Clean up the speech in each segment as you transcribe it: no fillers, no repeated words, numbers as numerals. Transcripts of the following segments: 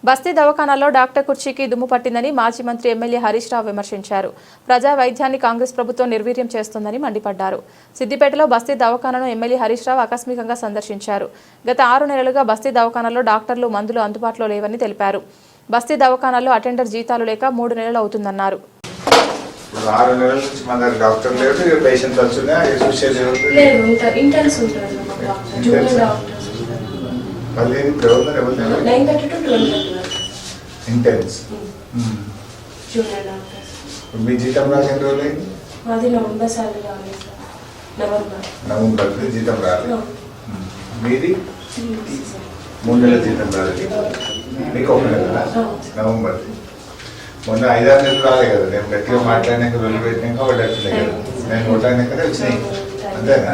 బస్తీ దవాఖానాలో డాక్టర్ కుర్చీకి దుమ్ము పట్టిందని మాజీ మంత్రి ఎమ్మెల్యే హరీష్ రావు విమర్శించారు. ప్రజా వైద్యాన్ని కాంగ్రెస్ ప్రభుత్వం నిర్వీర్యం చేస్తోందని మండిపడ్డారు. సిద్దిపేటలో బస్తీ దవాఖానాను ఎమ్మెల్యే హరీష్ రావు ఆకస్మికంగా సందర్శించారు. గత 6 నెలలుగా బస్తీ దవాఖానాలో డాక్టర్లు, మందులు అందుబాటులో లేవని తెలిపారు. బస్తీ దవాఖానాలో అటెండర్ జీతాలు లేక 3 నెలలు అవుతుందన్నారు. 6 నెలల నుంచి మన డాక్టర్ లేడు, పేషెంట్ వచ్చునా మళ్ళీ ఇంటెన్స్ మీ జీతం రాక ఎన్ని రోజులు నవంబర్ జీతం రాలేదు. మీది 3 నెలల జీతం రాలేదు, మీకు 1 నెల నవంబర్. మొన్న 5-6 నెలలు రాలే కదా. నేను గట్టిగా మాట్లాడినాక రోజులు పెట్టినాక పడ్డట్లే కదా. నేను కొట్టాడినాకనే వచ్చినాయి అంతేనా.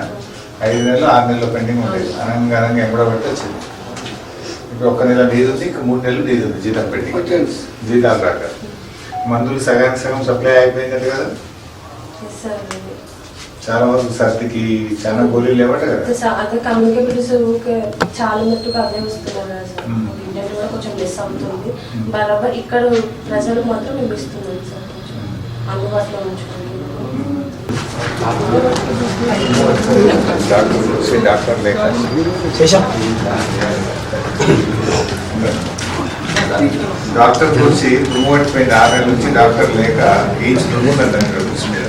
5 నెలలు 6 నెలలు పెండింగ్ ఉండేది. అనంగా ఎంబడ పడితే వచ్చింది. ఇప్పుడు 1 నెల నీది ఉంది, ఇంకా 3 నెలలు నీది ఉంది జీతం పెట్టి. జీతాలు రాక మందులు సగం సప్లై అయిపోయింది కదా. చాలా వరకు సర్దికి చాలా గోళీలు లేవట కదా. చాలా మట్టుకు అదే వస్తున్నారు కొంచెం మిస్ అవుతుంది. బరాబర్ ఇక్కడ ప్రజలకు మాత్రం మేము ఇస్తున్నాం సార్, అందుబాటులో డాక్టర్ లేక డాక్టర్ గురించి దుమ్ము పట్టిపోయింది. 6 నెలల నుంచి డాక్టర్ లేక ఈచ్ దుమ్ము మీద